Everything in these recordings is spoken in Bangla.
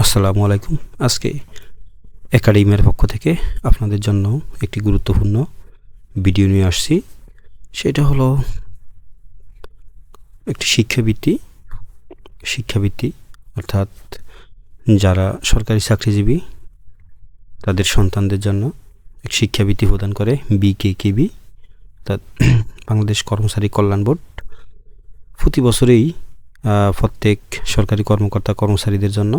আসসালামু আলাইকুম। আজকে একাডেমির পক্ষ থেকে আপনাদের জন্য একটি গুরুত্বপূর্ণ ভিডিও নিয়ে আসছি। সেটা হলো একটি শিক্ষাবৃত্তি অর্থাৎ যারা সরকারি চাকরিজীবী তাদের সন্তানদের জন্য এক শিক্ষাবৃত্তি প্রদান করে বিকেকেবি অর্থাৎ বাংলাদেশ কর্মচারী কল্যাণ বোর্ড। প্রতি বছরেই প্রত্যেক সরকারি কর্মকর্তা কর্মচারীদের জন্য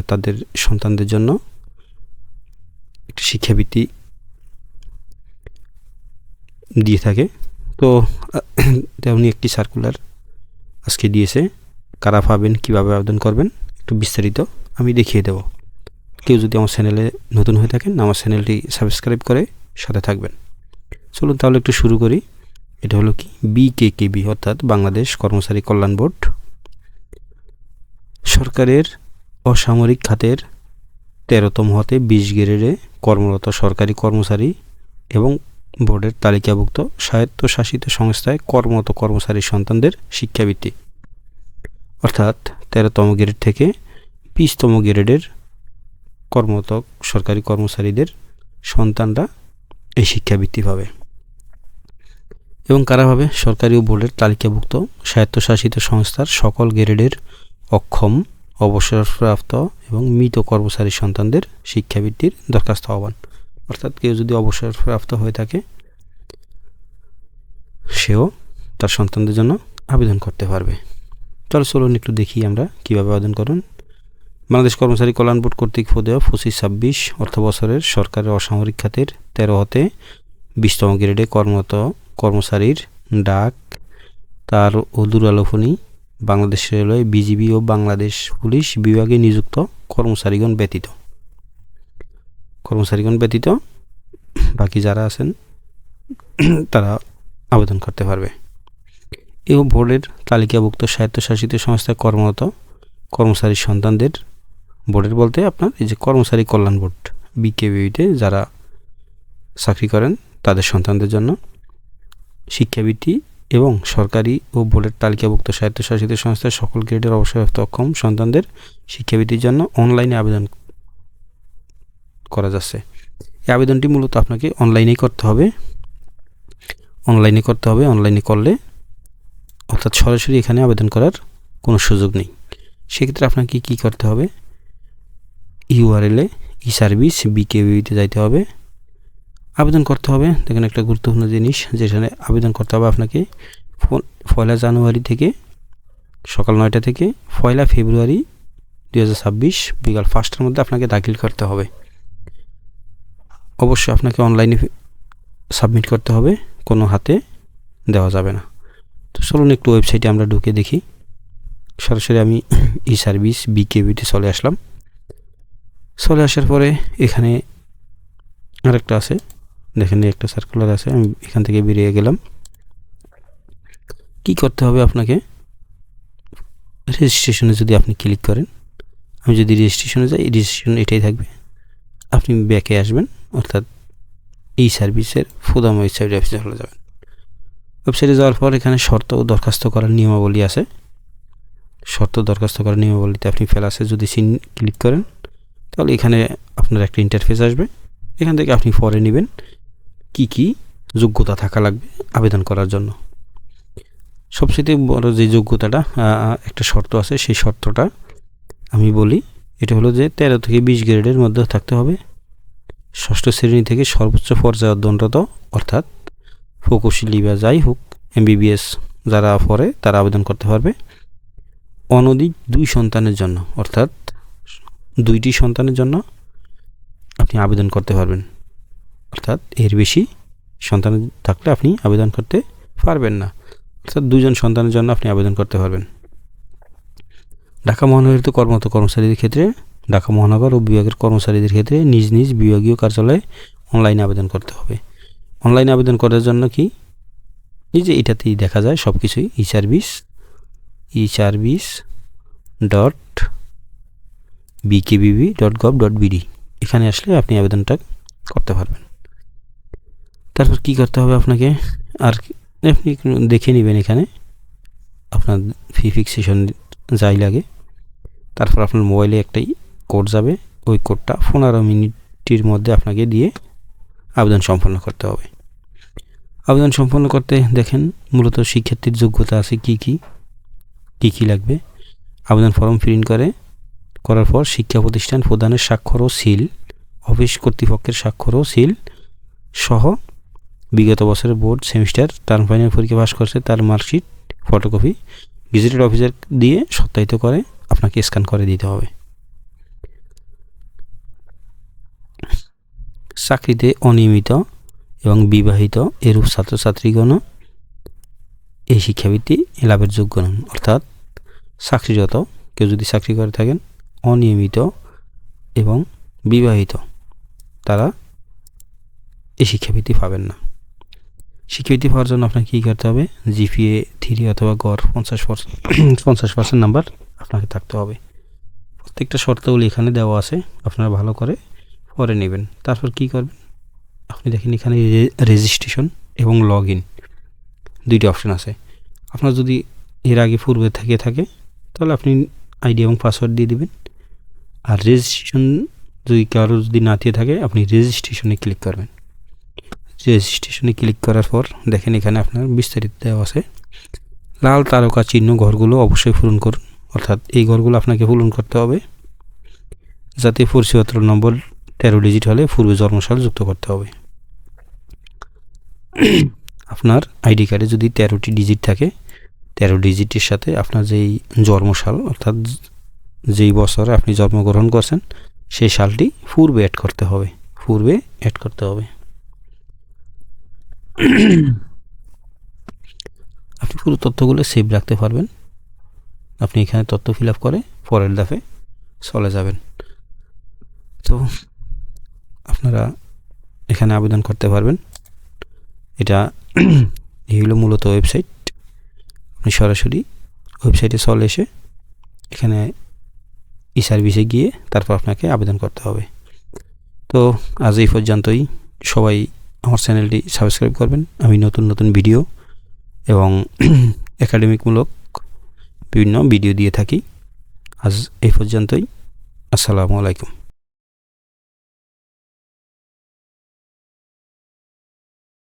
তাদের সন্তানদের জন্য একটি শিক্ষাবৃত্তি দিয়ে থাকে। তো তেমনি একটি সার্কুলার আজকে দিয়েছে। কারা পাবেন, কীভাবে আবেদন করবেন, একটু বিস্তারিত আমি দেখিয়ে দেব। কেউ যদি আমার চ্যানেলে নতুন হয়ে থাকেন, আমার চ্যানেলটি সাবস্ক্রাইব করে সাথে থাকবেন। চলুন তাহলে একটু শুরু করি। এটা হলো কি বিকেকেবি অর্থাৎ বাংলাদেশ কর্মচারী কল্যাণ বোর্ড। সরকারের অসামরিক খাতের 13তম হতে 20 গ্রেডে কর্মরত সরকারি কর্মচারী এবং বোর্ডের তালিকাভুক্ত স্বায়ত্তশাসিত সংস্থায় কর্মরত কর্মচারী সন্তানদের শিক্ষাবৃত্তি, অর্থাৎ 13তম গ্রেড থেকে 20তম গ্রেডের কর্মরত সরকারি কর্মচারীদের সন্তানরা এই শিক্ষাবৃত্তি পাবে। এবং কারা পাবে? সরকারি ও বোর্ডের তালিকাভুক্ত স্বায়ত্তশাসিত সংস্থার সকল গ্রেডের অক্ষম, অবসরপ্রাপ্ত এবং মৃত কর্মচারী সন্তানদের শিক্ষাবৃত্তির দরখাস্ত আহ্বান। অর্থাৎ কেউ যদি অবসরপ্রাপ্ত হয়ে থাকে সেও তার সন্তানদের জন্য আবেদন করতে পারবে। তাহলে চলুন একটু দেখি আমরা কীভাবে আবেদন করুন। বাংলাদেশ কর্মচারী কল্যাণ বোর্ড কর্তৃক প্রদেয় 25-26 অর্থ বছরের সরকারের অসামরিক খাতের 13 হতে 20তম গ্রেডে কর্মরত কর্মচারীর ডাক, তার দূরালোফনী বাংলাদেশ রেলওয়ে, বিজিবি ও বাংলাদেশ পুলিশ বিভাগে নিযুক্ত কর্মচারীগণ ব্যতীত বাকি যারা আছেন তারা আবেদন করতে পারবে। এবং বোর্ডের তালিকাভুক্ত স্বায়ত্তশাসিত সংস্থায় কর্মরত কর্মচারী সন্তানদের, বোর্ডের বলতে আপনার এই যে কর্মচারী কল্যাণ বোর্ড বিকেবিতে যারা চাকরি করেন তাদের সন্তানদের জন্য শিক্ষাবৃত্তি এবং সরকারি ও বোর্ডের তালিকাভুক্ত স্বায়ত্তশাসিত সংস্থার সকল গ্রেডের অবসরপ্রাপ্ত অক্ষম সন্তানদের শিক্ষাবৃত্তির জন্য অনলাইনে আবেদন করা যাচ্ছে। এই আবেদনটি মূলত আপনাকে অনলাইনে করতে হবে। অনলাইনে করলে অর্থাৎ সরাসরি এখানে আবেদন করার কোনো সুযোগ নেই। সেক্ষেত্রে আপনাকে কী করতে হবে? ইউআরএলে ই-সার্ভিস বিকেবিতে যাইতে হবে, আবেদন করতে হবে। দেখেন একটা গুরুত্বপূর্ণ জিনিস, যেখানে আবেদন করতে হবে আপনাকে 1 জানুয়ারি থেকে সকাল 9টা থেকে 1 ফেব্রুয়ারি 2026 বিকাল 5টার মধ্যে আপনাকে দাখিল করতে হবে। অবশ্যই আপনাকে অনলাইনে সাবমিট করতে হবে, কোনো হাতে দেওয়া যাবে না। তো চলুন একটু ওয়েবসাইটে আমরা ঢুকে দেখি। সরাসরি আমি ই-সার্ভিস বিকেবিতে চলে আসলাম। চলে আসার পরে এখানে আরেকটা আছে, দেখেন একটা সার্কুলার আছে, আমি এখান থেকে বেরিয়ে গেলাম। কি করতে হবে আপনাকে? রেজিস্ট্রেশনে যদি আপনি ক্লিক করেন, আমি যদি রেজিস্ট্রেশনে যাই, রেজিস্ট্রেশন এটাই থাকবে। আপনি ব্যাকে আসবেন, অর্থাৎ এই সার্ভিসের প্রধান ওয়েবসাইটে চলে যাবেন। ওয়েবসাইটে যাওয়ার পর এখানে শর্ত ও দরখাস্ত করার নিয়মাবলী আছে। দরখাস্ত করার নিয়মাবলীতে আপনি প্লাসে যদি ক্লিক করেন তাহলে এখানে আপনার একটা ইন্টারফেস আসবে। এখান থেকে আপনি পরে নেবেন কি যোগ্যতা থাকা লাগবে আবেদন করার জন্য। সবচেয়ে বড় যে যোগ্যতাটা, একটা শর্ত আছে, সেই শর্তটা আমি বলি। এটা হলো যে 13 থেকে 20 গ্রেডের মধ্যে থাকতে হবে। 6ষ্ঠ শ্রেণী থেকে সর্বোচ্চ পর্যায়ে অধ্যয়নরত, অর্থাৎ প্রকৌশলী বা যাই হোক MBBS যারা পড়ে তারা আবেদন করতে পারবে। অনধিক 2 সন্তানের জন্য, অর্থাৎ 2টি সন্তানের জন্য আপনি আবেদন করতে পারবেন। অর্থাৎ এর বেশি সন্তান থাকলে আপনি আবেদন করতে পারবেন না। অর্থাৎ 2জন সন্তানের জন্য আপনি আবেদন করতে পারবেন। ঢাকা মহানগরীতে কর্মরত কর্মচারীদের ক্ষেত্রে, ঢাকা মহানগর ও বিভাগের কর্মচারীদের ক্ষেত্রে নিজ নিজ বিভাগীয় কার্যালয়ে অনলাইনে আবেদন করতে হবে। অনলাইনে আবেদন করার জন্য কি, এই যে এটাতেই দেখা যায় সব কিছুই, ecservice.bkbb.gov.bd, এখানে আসলে আপনি আবেদনটা করতে পারবেন। তারপর কি করতে হবে আপনাকে, আর আপনি দেখে নেবেন এখানে আপনার ফি ফিক্সেশন যাই লাগে। তারপর আপনার মোবাইলে একটাই কোড যাবে, ওই কোডটা 15 মিনিটের মধ্যে আপনাকে দিয়ে আবেদন সম্পন্ন করতে হবে। আবেদন সম্পন্ন করতে দেখেন মূলত শিক্ষার্থীর যোগ্যতা আছে কি কি লাগবে। আবেদন ফর্ম প্রিন্ট করার পর শিক্ষা প্রতিষ্ঠান প্রদানের স্বাক্ষর ও সিল, অফিস কর্তৃপক্ষের স্বাক্ষর ও সিল সহ বিগত বছরের বোর্ড সেমিস্টার টার্ম ফাইনাল পরীক্ষা পাস করছে তার মার্কশিট ফটোকপি গেজেটেড অফিসার দিয়ে সত্যায়িত করে আপনাকে স্ক্যান করে দিতে হবে। চাকরিতে অনিয়মিত এবং বিবাহিত এরূপ ছাত্রছাত্রীগণ এই শিক্ষাবৃত্তি লাভের যোগ্য নন। অর্থাৎ চাকরিরত কেউ যদি চাকরি করে থাকেন, অনিয়মিত এবং বিবাহিত, তারা এই শিক্ষাবৃত্তি পাবেন না। শিক্ষাবৃত্তি পাওয়ার জন্য আপনাকে কী করতে হবে? জিপিএ 3 অথবা গড় 50% নাম্বার আপনাকে থাকতে হবে। প্রত্যেকটা শর্তাবলী এখানে দেওয়া আছে, আপনারা ভালো করে পরে নেবেন। তারপর কি করবেন? আপনি দেখেন এখানে রেজিস্ট্রেশন এবং লগ ইন দুইটি অপশান আছে। আপনার যদি এর আগে পূর্বে থাকে তাহলে আপনি আইডি এবং পাসওয়ার্ড দিয়ে দিবেন। আর রেজিস্ট্রেশন যদি কারো যদি না দিয়ে থাকে, আপনি রেজিস্ট্রেশনে ক্লিক করবেন। রেজিস্ট্রেশনে ক্লিক করার পর দেখেন এখানে আপনার বিস্তারিত দেওয়া আছে। লাল তারকা চিহ্ন ঘরগুলো অবশ্যই পূরণ করুন। অর্থাৎ এই ঘরগুলো আপনাকে পূরণ করতে হবে। যাতে পরিচয়পত্র নম্বর 13 ডিজিট হলে পূর্বে জন্মসাল যুক্ত করতে হবে। আপনার আইডি কার্ডে যদি 13টি ডিজিট থাকে, 13 ডিজিটের সাথে আপনার যেই জন্মসাল অর্থাৎ যেই বছরে আপনি জন্মগ্রহণ করছেন সেই সালটি পূর্বে অ্যাড করতে হবে। আপনি পুরো তথ্যগুলো সেভ রাখতে পারবেন। আপনি এখানে তথ্য ফিল আপ করে পরের ধাপে চলে যাবেন। তো আপনারা এখানে আবেদন করতে পারবেন। এটা এই হলো মূলত ওয়েবসাইট। আপনি সরাসরি ওয়েবসাইটে চলে এসে এখানে ই সার্ভিসে গিয়ে তারপর আপনাকে আবেদন করতে হবে। তো আজ এই পর্যন্তই। সবাই আমার চ্যানেলটি সাবস্ক্রাইব করবেন। আমি নতুন ভিডিও এবং একাডেমিকমূলক বিভিন্ন ভিডিও দিয়ে থাকি। আজ এই পর্যন্তই। আসসালামু আলাইকুম।